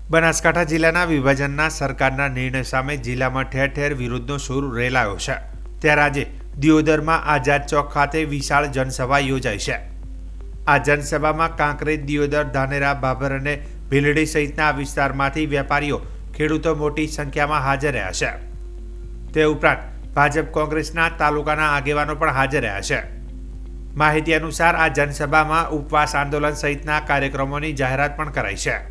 બનાસકાંઠા જિલ્લાના વિભાજનના સરકારના નિર્ણય સામે જિલ્લામાં ઠેર ઠેર વિરોધનો સૂર રેલાયો છે। ત્યારે આજે દિયોદરમાં આઝાદ ચોક ખાતે વિશાળ જનસભા યોજાઈ છે। આ જનસભામાં કાંકરેજ, દિયોદર, ધાનેરા, ભાભર અને ભીલડી સહિતના વિસ્તારમાંથી વેપારીઓ, ખેડૂતો મોટી સંખ્યામાં હાજર રહ્યા છે। તે ઉપરાંત ભાજપ, કોંગ્રેસના તાલુકાના આગેવાનો પણ હાજર રહ્યા છે। માહિતી અનુસાર આ જનસભામાં ઉપવાસ આંદોલન સહિતના કાર્યક્રમોની જાહેરાત પણ કરાઈ છે।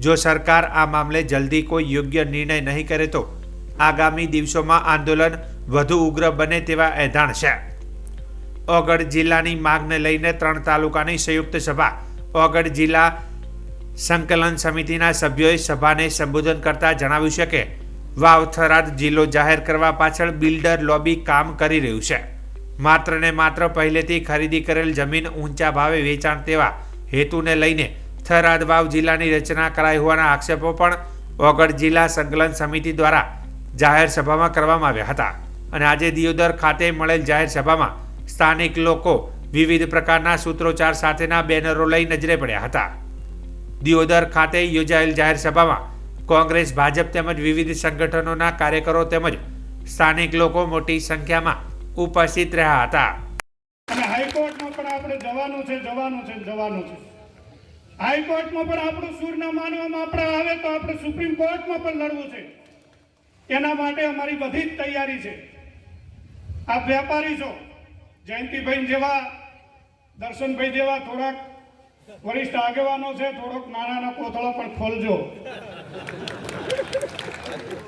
જો સરકાર આ મામલે જલ્દી કોઈ યોગ્ય નિર્ણય નહીં કરે તો આગામી દિવસોમાં આંદોલન વધુ ઉગ્ર બને તેવા એધાણ છે। ઓગળ જિલ્લાની માંગને લઈને 3 તાલુકાની સંયુક્ત સભા ઓગળ જિલ્લા સંકલન સમિતિના સભ્યોએ સભાને સંબોધન કરતા જણાવ્યું છે કે વાવ થરાદ જિલ્લો જાહેર કરવા પાછળ બિલ્ડર લોબી કામ કરી રહ્યું છે। માત્ર ને માત્ર પહેલેથી ખરીદી કરેલ જમીન ઊંચા ભાવે વેચાણ તેવા હેતુને લઈને થરાદ વાવ જિલ્લાની રચના કરાઈ હોવાના આક્ષેપો પણ ઓગળ જિલ્લા સંકલન સમિતિ દ્વારા જાહેર સભામાં કરવામાં આવ્યા હતા। અને આજે દિયોદર ખાતે મળેલ જાહેર સભામાં સ્થાનિક લોકો વિવિધ પ્રકારના સૂત્રોચ્ચાર સાથેના બેનરો લઈ નજરે પડ્યા હતા। દિયોદર ખાતે યોજાયેલ જાહેર સભામાં કોંગ્રેસ, ભાજપ તેમજ વિવિધ સંગઠનોના કાર્યકરો તેમજ સ્થાનિક લોકો મોટી સંખ્યામાં ઉપસ્થિત રહ્યા હતા। અને હાઈકોર્ટમાં પણ આપણે જવાનું છે। હાઈકોર્ટમાં પણ આપણું સૂર ન માનવામાં આપણે આવે તો આપણે સુપ્રીમ કોર્ટમાં પણ લડવું છે। એના માટે અમારી બધી જ તૈયારી છે। આપ વેપારી છો, જયંતિભાઈ જેવા, દર્શનભાઈ જેવા થોડાક વરિષ્ઠ આગેવાનો છે, થોડોક નાના કોથળો પણ ખોલજો।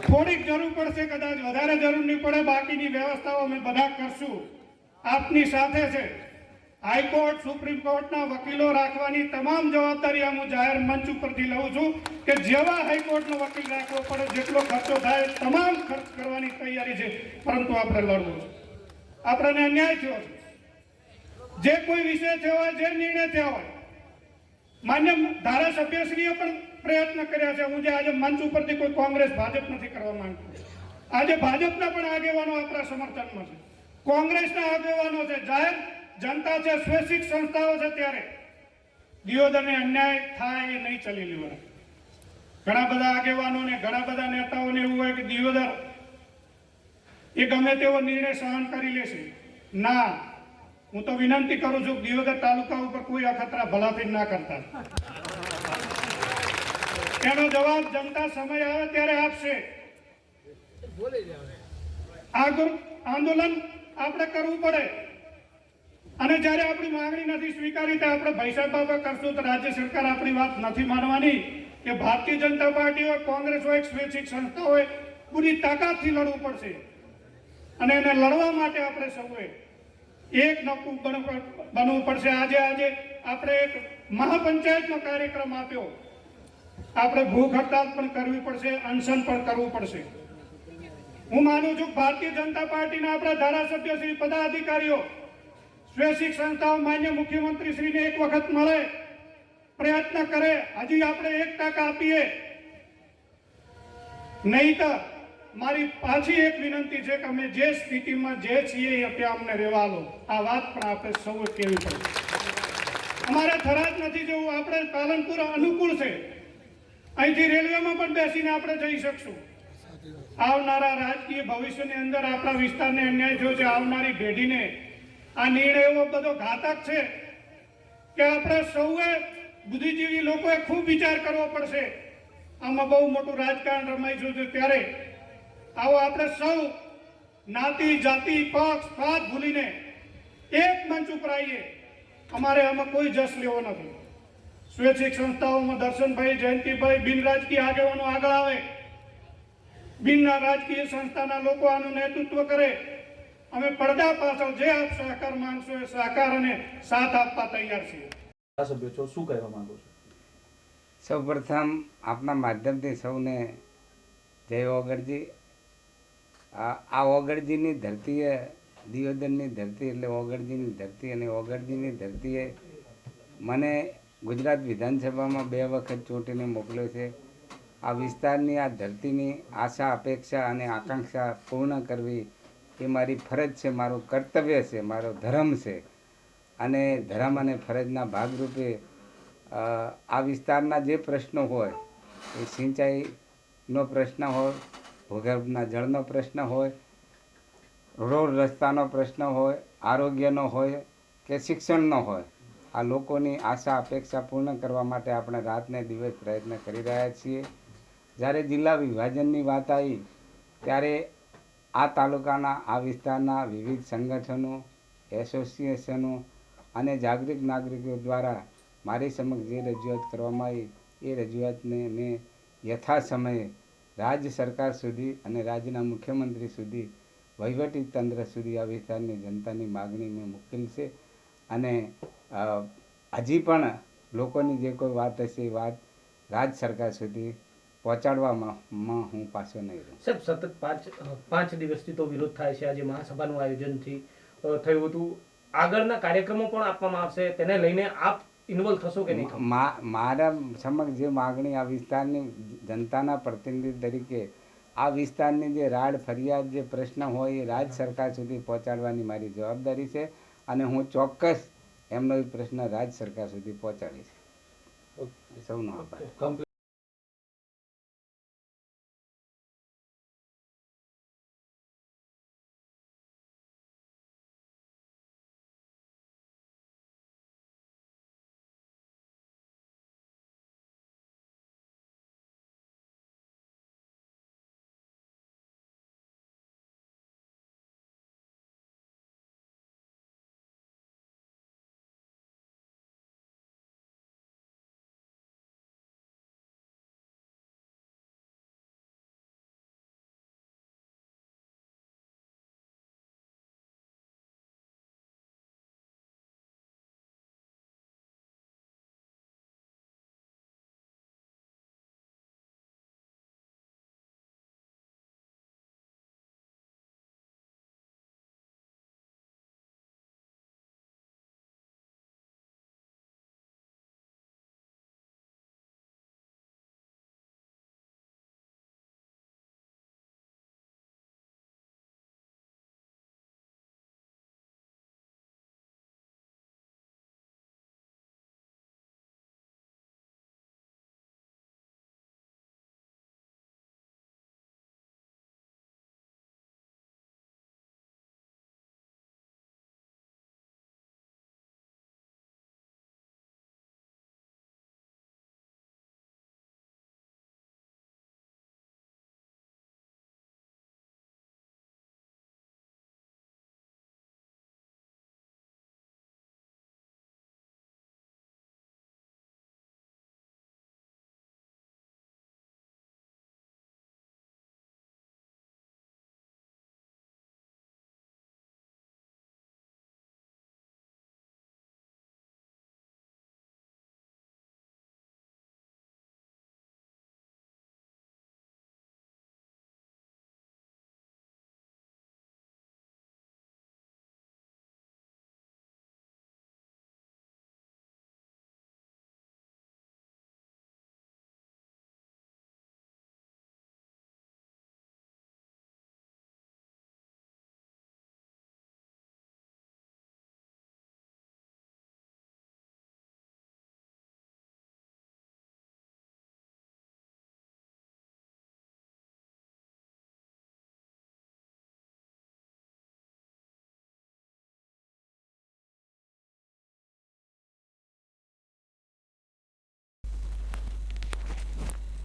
થોડીક જરૂર પડશે, કદાચ વધારે જરૂર નહીં પડે, બાકીની વ્યવસ્થાઓ અમે બધા કરશું, આપની સાથે છે। હાઈકોર્ટ, સુપ્રીમ કોર્ટના વકીલો રાખવાની તમામ જવાબદારી હું જાહેર મંચ ઉપરથી લઉં છું કે જેવા હાઈકોર્ટનો વકીલ રાખવો પડે, જેટલો ખર્ચો થાય તમામ ખર્ચ કરવાની તૈયારી છે। પરંતુ આપણે લડવું છે। આપણને અન્યાય થયો છે, જે કોઈ વિષય થયો હોય, જે નિર્ણય થયો હોય, માન્ય ધારાસભ્યશ્રીએ પણ પ્રયત્ન કર્યા છે। હું જે આજે મંચ ઉપરથી કોઈ કોંગ્રેસ, ભાજપ નથી કરવા માંગતો, આજે ભાજપના પણ આગેવાનો આપણા સમર્થનમાં છે, કોંગ્રેસના આગેવાનો છે, જાહેર જનતા છે, સ્વૈચ્છિક સંસ્થાઓ છે। ત્યારે દિયોદરને અન્યાય થાય એ નહીં ચલી લેવાય। ઘણા બધા આગેવાનોને, ઘણા બધા નેતાઓને એવું હોય કે દિયોદર એ ગમે તેવો નિર્ણય સહન કરી લેશે। ના, હું તો વિનંતી કરું છું, દિયોદર તાલુકા ઉપર કોઈ અખતરા ભલાથી ના કરતા। એનો જવાબ જનતા સમય આવે ત્યારે આપશે। આંદોલન આપણે કરવું પડે, અને જ્યારે આપણી માંગણી નથી સ્વીકારી તો આપણે ભૈસાબાબા કરશું તો રાજ્ય સરકાર આપણી વાત નથી માનવાની કે ભારતીય જનતા પાર્ટી હોય, કોંગ્રેસ હોય, સ્વૈચ્છિક સંસ્થા હોય, પૂરી તાકાતથી લડવું પડશે। અને એને લડવા માટે આપણે સૌએ એક નકું બનવું પડશે। આજે આપણે એક મહાપંચાયતનો કાર્યક્રમ આપ્યો, આપણે ભૂખ હડતાલ પણ કરવી પડશે, અનશન પણ કરવું પડશે। હું માનું છું ભારતીય જનતા પાર્ટીના આપણા ધારાસભ્ય શ્રી, પદાધિકારીઓ, સ્વૈચ્છિક સંસ્થાઓ માન્ય મુખ્યમંત્રી શ્રીને એક વખત મળે, પ્રયત્ન કરે, હજી આપણે 1% આપીએ। નહીં તો મારી પાછી એક વિનંતી છે કે અમે જે સ્થિતિમાં જે છીએ ત્યાં અમને રહેવા લો। આ વાત પણ આપણે સૌએ કહેવી પડે। અમારે થરાદ નથી જવું, આપણે પાલનપુર અનુકૂળ છે, અહીંથી રેલવેમાં પણ બેસીને આપણે જઈ શકશું। આવનારા રાજકીય ભવિષ્યની અંદર આપણા વિસ્તારને અન્યાય થયો છે, આવનારી પેઢીને આ નિર્ણય એવો બધો ઘાતક છે કે આપણે સૌએ, બુદ્ધિજીવી લોકોએ ખૂબ વિચાર કરવો પડશે। આમાં બહુ મોટું રાજકારણ રમાઈ છે। ત્યારે આવો આપણે સૌ જ્ઞાતિ, જાતિ, પક્ષ, પાત ભૂલીને એક મંચ ઉપર આવીએ। અમારે આમાં કોઈ જશ લેવો નથી। સ્વૈચ્છિક સંસ્થાઓમાં દર્શનભાઈ, જયંતિભાઈ, બિન રાજકીય આગેવાનો આગળ આવે, બિન રાજકીય સંસ્થાના લોકો આનું નેતૃત્વ કરે। અમે પડદા પાછળ જે આપ સહકાર માંગશો એ સહકાર અને સાથ આપવા તૈયાર છીએ। સભ્યો છો, શું કહેવા માંગો છો? સૌપ્રથમ આપના માધ્યમથી સૌને જય ઓગળજી। આ ઓગળજીની ધરતીએ, દિયોદરની ધરતી એટલે ઓગળજીની ધરતી, અને ઓગળજીની ધરતીએ મને ગુજરાત વિધાનસભામાં 2 વખત ચૂંટીને મોકલ્યો છે। આ વિસ્તારની, આ ધરતીની આશા, અપેક્ષા અને આકાંક્ષા પૂર્ણ કરવી એ મારી ફરજ છે, મારું કર્તવ્ય છે, મારો ધર્મ છે। અને ધર્મ અને ફરજના ભાગરૂપે આ વિસ્તારના જે પ્રશ્નો હોય એ સિંચાઈનો પ્રશ્ન હોય, ભૂગર્ભના જળનો પ્રશ્ન હોય, રોડ રસ્તાનો પ્રશ્ન હોય, આરોગ્યનો હોય કે શિક્ષણનો હોય, આ લોકોની આશા અપેક્ષા પૂર્ણ કરવા માટે આપણે રાતને દિવસ પ્રયત્ન કરી રહ્યા છીએ. જ્યારે જિલ્લા વિભાજનની વાત આવી ત્યારે આ તાલુકાના આ વિસ્તારના વિવિધ સંગઠનો, એસોસિએશનો અને જાગૃત નાગરિકો દ્વારા મારી સમક્ષ જે રજૂઆત કરવામાં આવી એ રજૂઆતને મેં યથાસમયે રાજ્ય સરકાર સુધી અને રાજ્યના મુખ્યમંત્રી સુધી, વહીવટી તંત્ર સુધી આ વિસ્તારની જનતાની માગણી મેં મૂકેલ છે. અને હજી પણ લોકોની જે કોઈ વાત હશે એ વાત રાજ્ય સરકાર સુધી પહોંચાડવામાં હું પાછો નહીં રહું. સાહેબ, સતત પાંચ દિવસથી તો વિરોધ થાય છે. આજે મહાસભાનું આયોજનથી થયું હતું. આગળના કાર્યક્રમો પણ આપવામાં આવશે, તેને લઈને આપ ઇન્વોલ્વ થશો કે નહીં? મારા સમક્ષ જે માગણી આ વિસ્તારની જનતાના પ્રતિનિધિ તરીકે આ વિસ્તારની જે રાડ ફરિયાદ જે પ્રશ્ન હોય એ રાજ્ય સરકાર સુધી પહોંચાડવાની મારી જવાબદારી છે અને હું ચોક્કસ એમનો એ પ્રશ્ન રાજ્ય સરકાર સુધી પહોંચાડીશ. સૌનો આભાર.